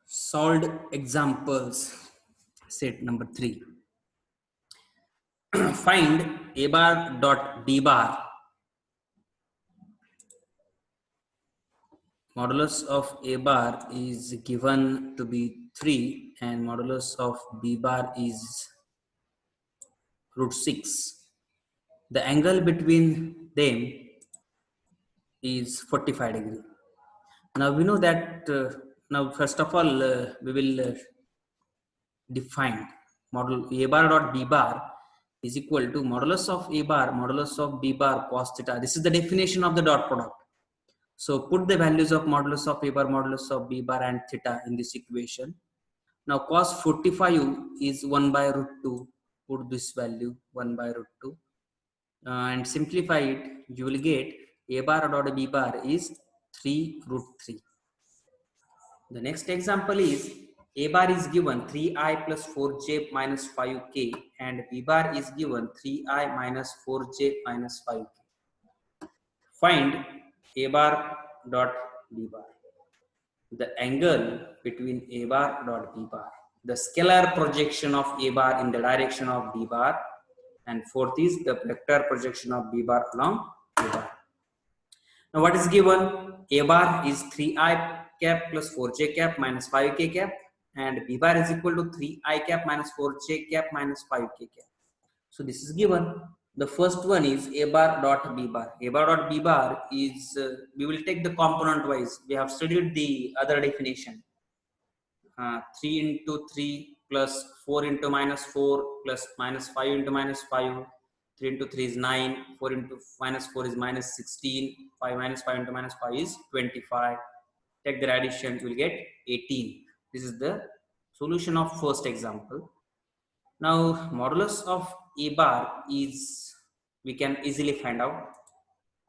Solved examples. Set number 3. Find a bar dot b bar. Modulus of a bar is given to be 3 and modulus of b bar is √6. The angle between them is 45 degree. Now we know that now first of all we will define model a bar dot b bar is equal to modulus of a bar modulus of b bar cos theta. This is the definition of the dot product. So put the values of modulus of a bar, modulus of b bar and theta in this equation. Now cos 45 is 1 by √2. Put this value 1 by √2 and simplify it. You will get a bar dot b bar is 3√3. The next example is a bar is given 3i plus 4j minus 5k and b bar is given 3i minus 4j minus 5k. Find a bar dot b bar. The angle between a bar dot b bar. The scalar projection of a bar in the direction of b bar. And fourth is the vector projection of b bar along a bar. Now what is given? A bar is 3i cap plus 4j cap minus 5k cap and b bar is equal to 3i cap minus 4j cap minus 5k cap. So this is given. The first one is a bar dot b bar. A bar dot b bar is, we will take the component wise. We have studied the other definition. 3 into 3 plus 4 into minus 4 plus minus 5 into minus 5. 3 into 3 is 9. 4 into minus 4 is minus 16. 5 minus 5 into minus 5 is 25. Take their addition, you will get 18. This is the solution of first example. Now modulus of a bar is, we can easily find out.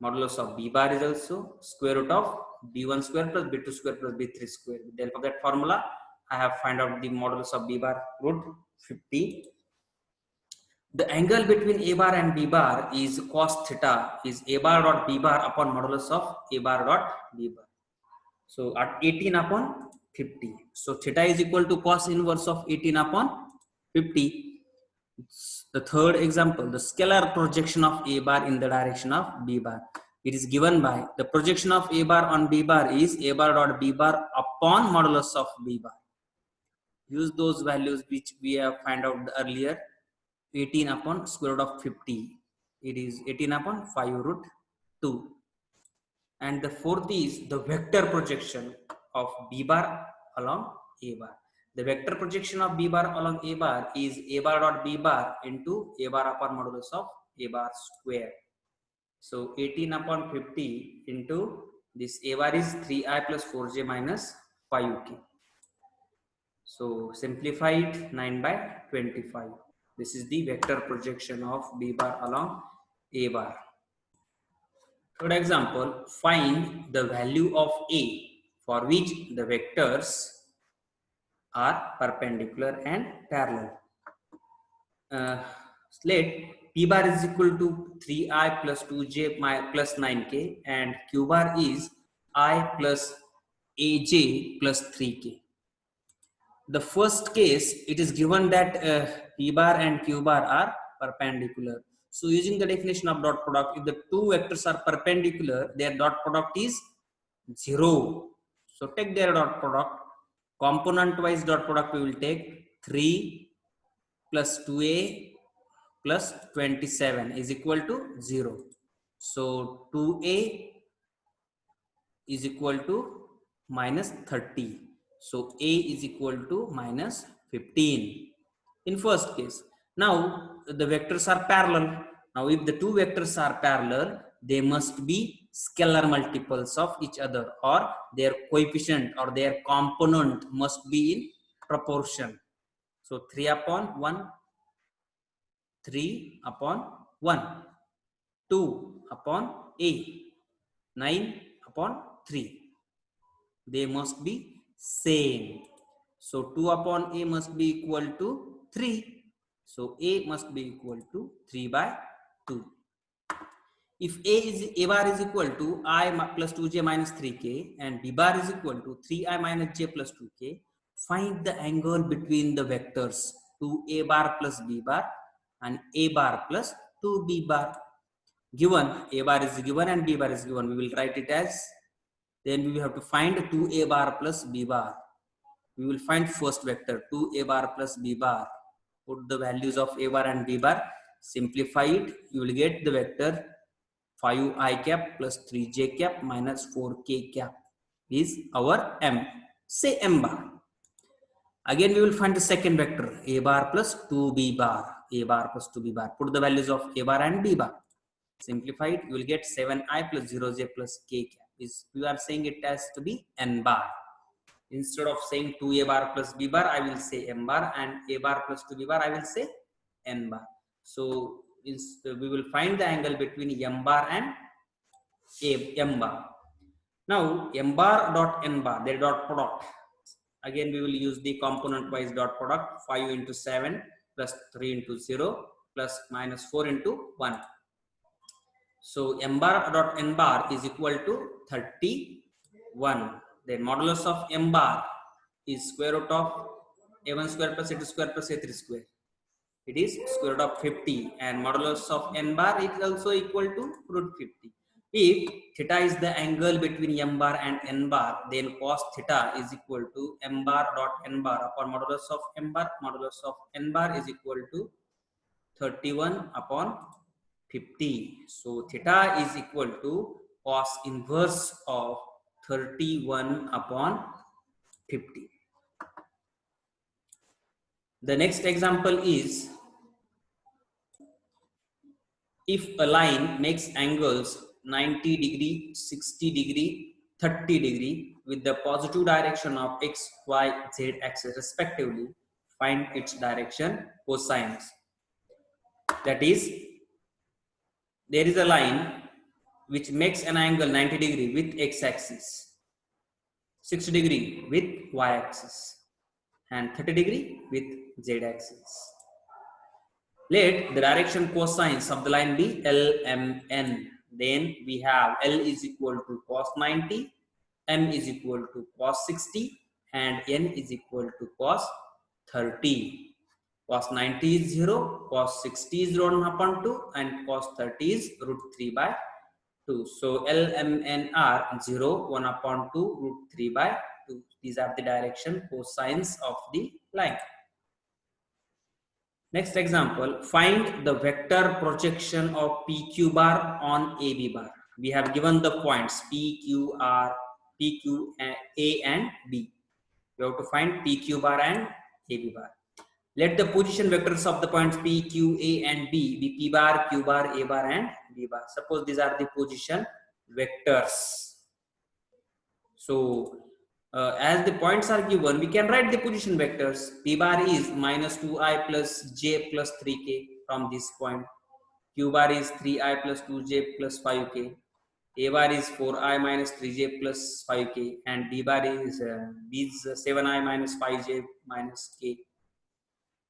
Modulus of b bar is also square root of b1 square plus b2 square plus b3 square. With the help of that formula, I have find out the modulus of b bar √50. The angle between a bar and b bar is cos theta is a bar dot b bar upon modulus of a bar dot b bar. So at 18 upon 50. So theta is equal to cos inverse of 18 upon 50. The third example, the scalar projection of a bar in the direction of b bar. It is given by the projection of a bar on b bar is a bar dot b bar upon modulus of b bar. Use those values which we have found out earlier. 18 upon square root of 50. It is 18 upon 5√2. And the fourth is the vector projection of b bar along a bar. The vector projection of b bar along a bar is a bar dot b bar into a bar upon modulus of a bar square. So 18 upon 50 into this a bar is 3i plus 4j minus 5k. So simplify it, 9 by 25. This is the vector projection of b bar along a bar. Third example, find the value of a for which the vectors are perpendicular and parallel. Let p bar is equal to 3i plus 2j plus 9k and q bar is I plus aj plus 3k. The first case, it is given that p bar and q bar are perpendicular. So using the definition of dot product, if the two vectors are perpendicular, their dot product is 0. So take their dot product. Component wise dot product we will take 3 plus 2a plus 27 is equal to 0. So 2a is equal to minus 30. So a is equal to minus 15 in first case. Now the vectors are parallel. Now if the two vectors are parallel, they must be scalar multiples of each other, or their coefficient or their component must be in proportion. So 3 upon 1, 3 upon 1, 2 upon a, 9 upon 3. They must be same. So 2 upon a must be equal to 3. So a must be equal to 3 by 2. If a bar is equal to I plus 2j minus 3k and b bar is equal to 3i minus j plus 2k, find the angle between the vectors 2a bar plus b bar and a bar plus 2b bar. Given a bar is given and b bar is given, we will write it as, then we have to find 2a bar plus b bar. We will find first vector 2a bar plus b bar. Put the values of a bar and b bar, simplify it, you will get the vector 5i cap plus 3j cap minus 4k cap is our m. Say m bar. Again we will find the second vector a bar plus 2b bar. A bar plus 2b bar. Put the values of a bar and b bar. Simplify it, you will get 7i plus 0j plus k cap. We are saying it has to be n bar. Instead of saying 2a bar plus b bar, I will say m bar, and a bar plus 2b bar, I will say n bar. So we will find the angle between m bar and m bar. Now m bar dot n bar, their dot product. Again we will use the component wise dot product. 5 into 7 plus 3 into 0 plus minus 4 into 1. So m bar dot n bar is equal to 31. The modulus of m bar is square root of a1 square plus a2 square plus a3 square. It is square root of 50, and modulus of n bar is also equal to root 50. If theta is the angle between m bar and n bar, then cos theta is equal to m bar dot n bar upon modulus of m bar. Modulus of n bar is equal to 31 upon 50. So theta is equal to cos inverse of 31 upon 50. The next example is, if a line makes angles 90 degree, 60 degree, 30 degree with the positive direction of x, y, z axis respectively, find its direction cosines. That is, there is a line which makes an angle 90 degree with x axis, 60 degree with y axis, and 30 degree with z axis. Let the direction cosines of the line be LMN. Then we have L is equal to cos 90, M is equal to cos 60, and N is equal to cos 30. Cos 90 is 0, cos 60 is 1 upon 2, and cos 30 is root 3 by 2. So LMN are 0, 1 upon 2, root 3 by 2. These are the direction cosines of the line. Next example, find the vector projection of PQ bar on AB bar. We have given the points PQ, A and B. We have to find PQ bar and AB bar. Let the position vectors of the points P, Q, A and B be P bar, Q bar, A bar and B bar. Suppose these are the position vectors. So as the points are given, we can write the position vectors. P bar is minus 2i plus j plus 3k from this point. Q bar is 3i plus 2j plus 5k. A bar is 4i minus 3j plus 5k, and B bar is 7i minus 5j minus k.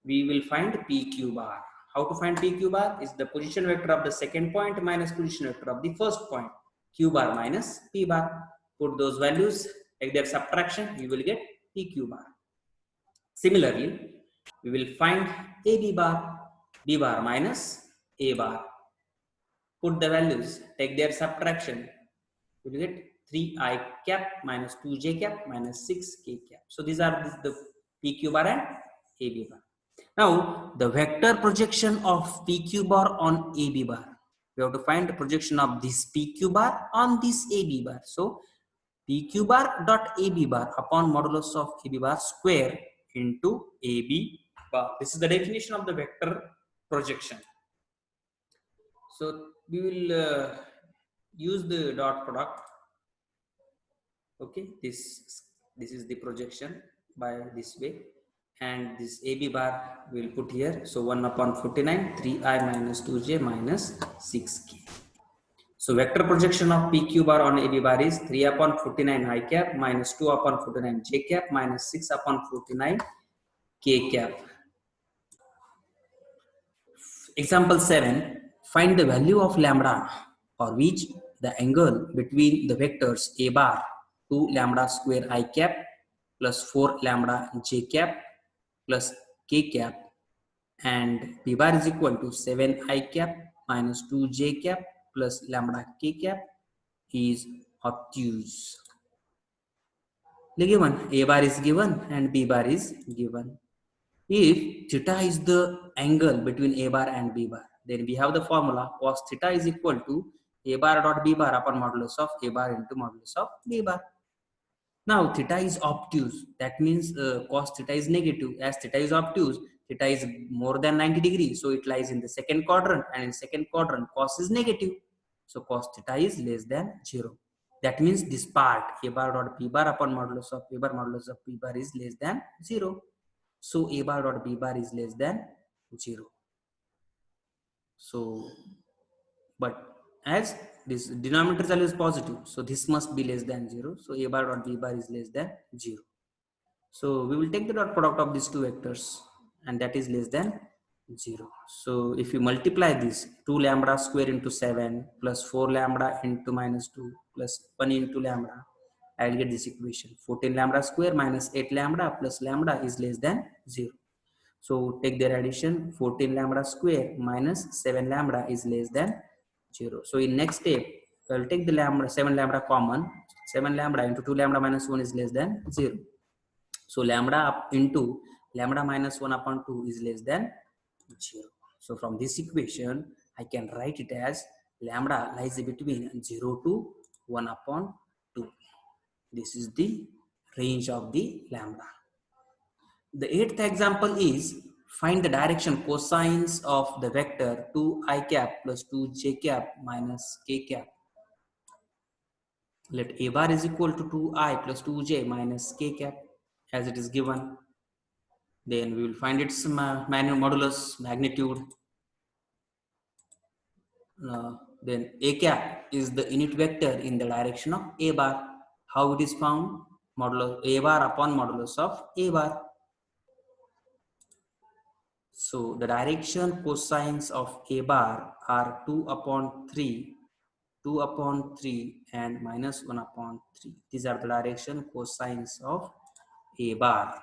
We will find PQ bar. How to find PQ bar? Is the position vector of the second point minus position vector of the first point. Q bar minus P bar. Put those values, take their subtraction, you will get PQ bar. Similarly, we will find AB bar. B bar minus A bar. Put the values, take their subtraction, you will get 3i cap minus 2j cap minus 6k cap. So these are the PQ bar and AB bar. Now the vector projection of PQ bar on AB bar. We have to find the projection of this PQ bar on this AB bar. So PQ bar dot AB bar upon modulus of AB bar square into AB bar. This is the definition of the vector projection. So we will use the dot product. Okay, this is the projection by this way, and this AB bar we will put here. So 1 upon 49, 3i minus 2j minus 6k. So vector projection of PQ bar on AB bar is 3 upon 49 I cap minus 2 upon 49 j cap minus 6 upon 49 k cap. Example 7. Find the value of lambda for which the angle between the vectors A bar 2 lambda square I cap plus 4 lambda j cap plus k cap, and p bar is equal to 7 I cap minus 2 j cap plus lambda k cap is obtuse. The given a bar is given and b bar is given. If theta is the angle between a bar and b bar, then we have the formula cos theta is equal to a bar dot b bar upon modulus of a bar into modulus of b bar. Now theta is obtuse. That means cos theta is negative. As theta is obtuse, theta is more than 90 degrees. So it lies in the second quadrant, and in second quadrant cos is negative. So cos theta is less than 0. That means this part a bar dot b bar upon modulus of b bar is less than 0. So a bar dot b bar is less than 0. So, but as this denominator value is positive, so this must be less than 0. So a bar dot b bar is less than 0. So we will take the dot product of these two vectors, and that is less than 0. So if you multiply this 2 lambda square into 7 plus 4 lambda into minus 2 plus 1 into lambda, I will get this equation 14 lambda square minus 8 lambda plus lambda is less than 0. So take their addition, 14 lambda square minus 7 lambda is less than 0. So in next step, I will take the lambda 7 lambda common. 7 lambda into 2 lambda minus 1 is less than 0. So lambda up into lambda minus 1 upon 2 is less than 0. So from this equation, I can write it as lambda lies between 0 to 1 upon 2. This is the range of the lambda. The eighth example is find the direction cosines of the vector 2 I cap plus 2 j cap minus k cap. Let a bar is equal to 2I plus 2j minus k cap as it is given. Then we will find its modulus magnitude. Then a cap is the unit vector in the direction of a bar. How it is found? Modulus a bar upon modulus of a bar. So the direction cosines of a bar are 2 upon 3, 2 upon 3 and minus 1 upon 3. These are the direction cosines of a bar.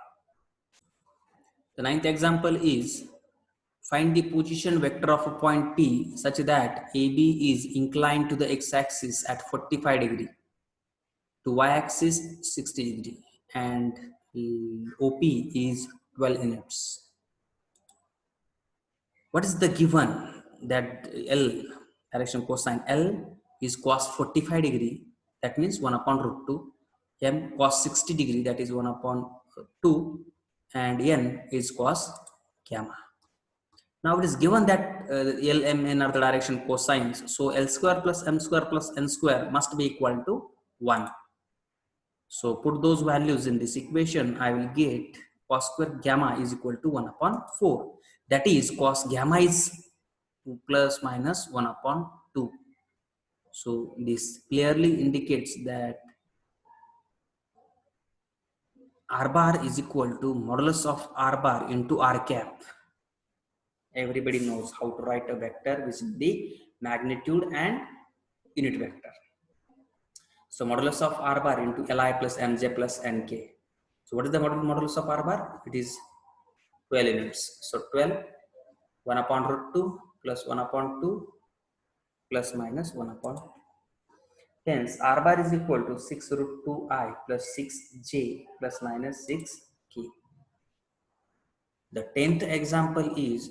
The ninth example is find the position vector of a point P such that AB is inclined to the x-axis at 45 degree, to y-axis 60 degree, and OP is 12 units. What is the given? That L, direction cosine L is cos 45 degree, that means 1 upon root 2, M cos 60 degree, that is 1 upon 2, and N is cos gamma. Now it is given that L, M, N are the direction cosines, so L square plus M square plus N square must be equal to 1. So put those values in this equation, I will get cos square gamma is equal to 1 upon 4. That is cos gamma is plus minus 1 upon 2. So this clearly indicates that R bar is equal to modulus of R bar into R cap. Everybody knows how to write a vector which is the magnitude and unit vector. So modulus of R bar into Li plus Mj plus Nk. So what is the modulus of R bar? It is 12 units. So 12, 1 upon root 2 plus 1 upon 2 plus minus 1 upon 2. Hence, R bar is equal to 6 root 2I plus 6j plus minus 6k. The 10th example is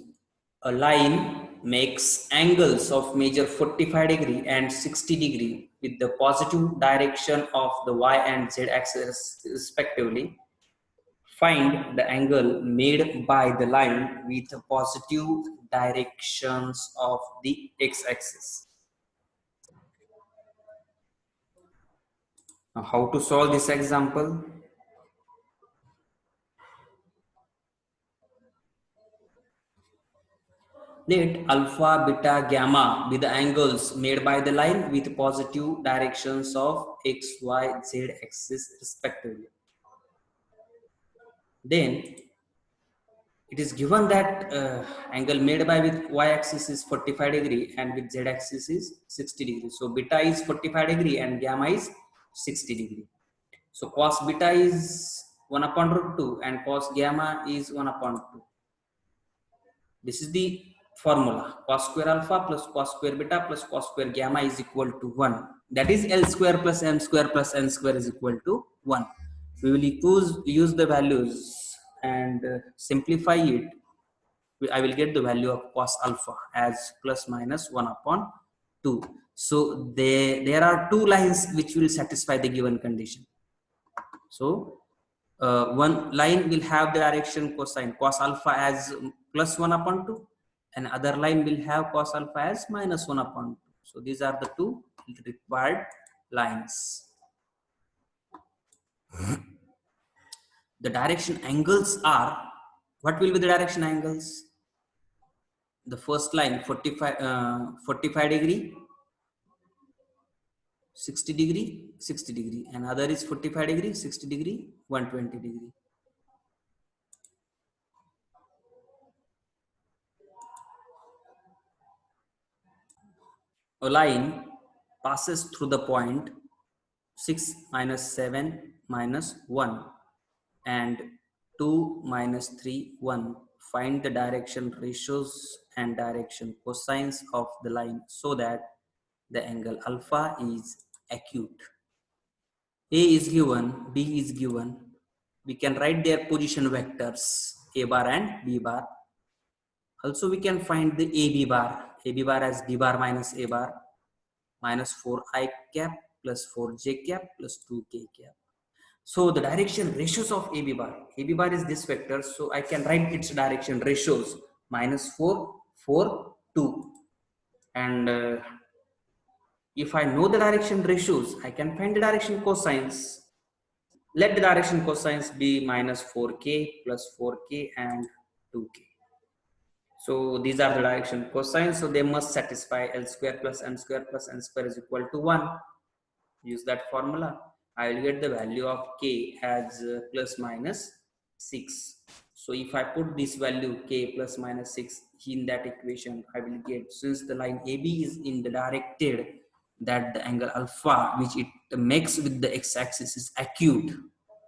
a line makes angles of measure 45 degree and 60 degree with the positive direction of the y and z axis respectively. Find the angle made by the line with positive directions of the x-axis. Now, how to solve this example? Let alpha, beta, gamma be the angles made by the line with positive directions of x, y, z axis respectively. Then it is given that angle made by with y-axis is 45 degree and with z-axis is 60 degree. So beta is 45 degree and gamma is 60 degree. So cos beta is 1 upon root 2 and cos gamma is 1 upon 2. This is the formula. Cos square alpha plus cos square beta plus cos square gamma is equal to 1. That is L square plus M square plus N square is equal to 1. We will use the values and simplify it. I will get the value of cos alpha as plus minus 1 upon 2. So there are two lines which will satisfy the given condition. So one line will have the direction cosine cos alpha as plus 1 upon 2, and other line will have cos alpha as minus 1 upon 2. So these are the two required lines. The direction angles are, what will be the direction angles? The first line 45 degree, 60 degree, 60 degree, and other is 45 degree, 60 degree, 120 degree. A line passes through the point 6 minus 7 minus 1 and 2 minus 3 1. Find the direction ratios and direction cosines of the line so that the angle alpha is acute. A is given, B is given. We can write their position vectors A bar and B bar. Also we can find the AB bar as B bar minus A bar minus 4I cap plus 4J cap plus 2K cap. So the direction ratios of AB bar is this vector, so I can write its direction ratios minus 4, 4, 2. And if I know the direction ratios, I can find the direction cosines. Let the direction cosines be minus 4K plus 4K and 2K. So these are the direction cosines, so they must satisfy L square plus M square plus N square is equal to 1. Use that formula. I will get the value of K as plus minus 6. So if I put this value K plus minus 6 in that equation, I will get, since the line AB is in the directed, that the angle alpha which it makes with the x-axis is acute.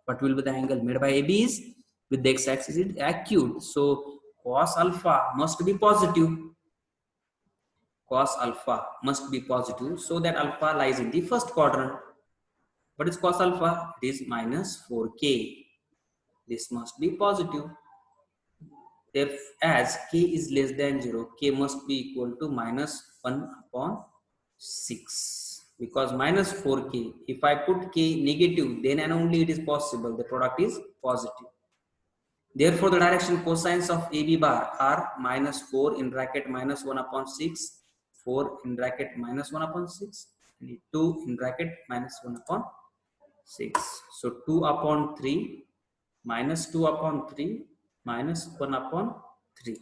What will be the angle made by AB is with the x-axis is acute. So cos alpha must be positive. Cos alpha must be positive, so that alpha lies in the first quadrant. What is cos alpha? It is minus 4K. This must be positive. If as K is less than 0, K must be equal to minus 1 upon 6. Because minus 4K, if I put K negative, then and only it is possible the product is positive. Therefore, the direction cosines of AB bar are minus 4 in bracket minus 1 upon 6, 4 in bracket minus 1 upon 6, and 2 in bracket minus 1 upon 6. So 2 upon 3 minus 2 upon 3 minus 1 upon 3.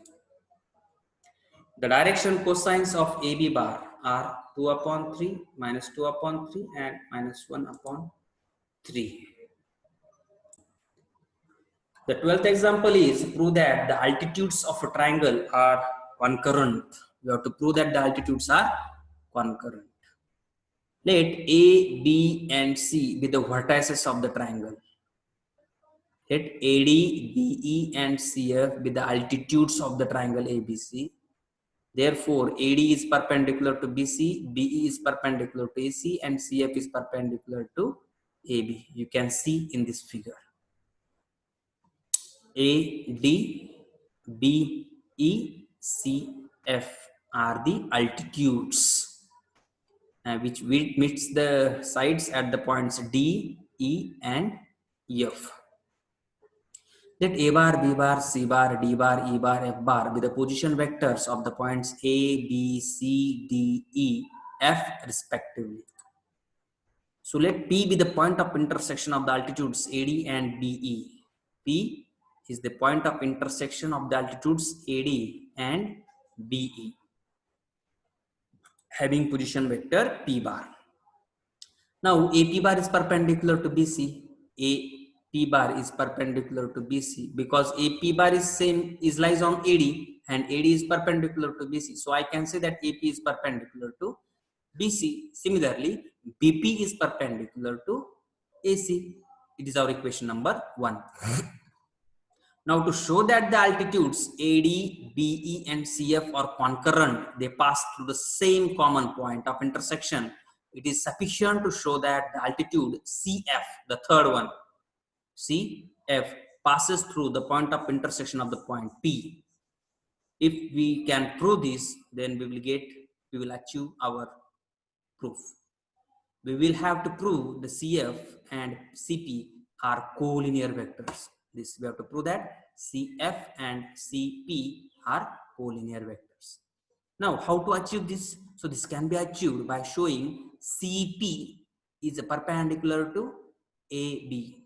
The direction cosines of AB bar are 2 upon 3 minus 2 upon 3 and minus 1 upon 3. The 12th example is prove that the altitudes of a triangle are concurrent. You have to prove that the altitudes are concurrent. Let A, B and C be the vertices of the triangle. Let AD, BE and CF be the altitudes of the triangle ABC. Therefore, AD is perpendicular to BC, BE is perpendicular to AC and CF is perpendicular to AB. You can see in this figure. AD, BE, CF are the altitudes which meets the sides at the points D, E and F. Let A bar, B bar, C bar, D bar, E bar, F bar be the position vectors of the points A, B, C, D, E, F respectively. So let P be the point of intersection of the altitudes AD and BE. P is the point of intersection of the altitudes AD and BE, having position vector P bar. Now AP bar is perpendicular to BC. AP bar is perpendicular to BC because AP bar is lies on AD and AD is perpendicular to BC. So I can say that AP is perpendicular to BC. Similarly, BP is perpendicular to AC. It is our equation number 1. Now to show that the altitudes AD, BE and CF are concurrent, they pass through the same common point of intersection, it is sufficient to show that the altitude CF, the third one, CF passes through the point of intersection of the point P. If we can prove this, then we will achieve our proof. We will have to prove the CF and CP are collinear vectors. This we have to prove that CF and CP are collinear vectors. Now, how to achieve this? So this can be achieved by showing CP is perpendicular to AB.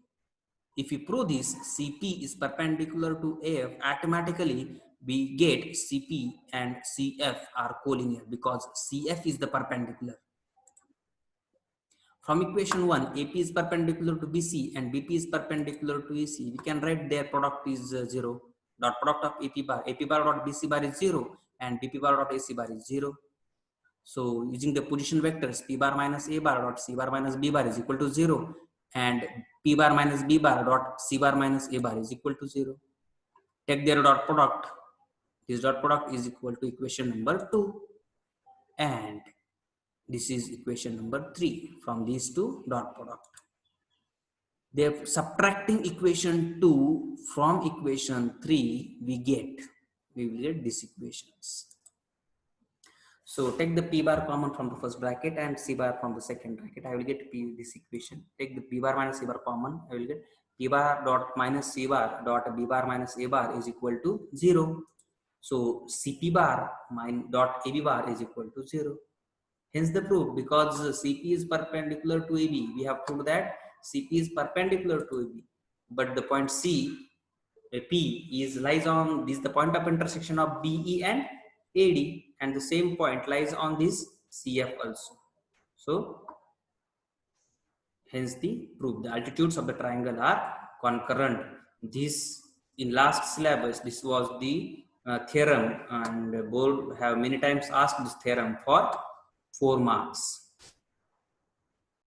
If we prove this, CP is perpendicular to AF, automatically we get CP and CF are collinear because CF is the perpendicular. From equation 1, AP is perpendicular to BC and BP is perpendicular to AC. We can write their product is 0. Dot product of AP bar dot BC bar is 0 and BP bar dot AC bar is 0. So using the position vectors, P bar minus A bar dot C bar minus B bar is equal to 0 and P bar minus B bar dot C bar minus A bar is equal to 0. Take their dot product. This dot product is equal to equation number 2 and this is equation number 3 from these two dot product. They're subtracting equation 2 from equation 3, we will get these equations. So take the P bar common from the first bracket and C bar from the second bracket. I will get this equation. Take the P bar minus C bar common. I will get P bar dot minus C bar dot B bar minus A bar is equal to 0. So CP bar dot AB bar is equal to 0. Hence the proof, because CP is perpendicular to AB, we have proved that CP is perpendicular to AB. But the point C, P is lies on this the point of intersection of BE and AD, and the same point lies on this CF also. So hence the proof, the altitudes of the triangle are concurrent. This in last syllabus, this was the theorem, and board have many times asked this theorem for 4 marks.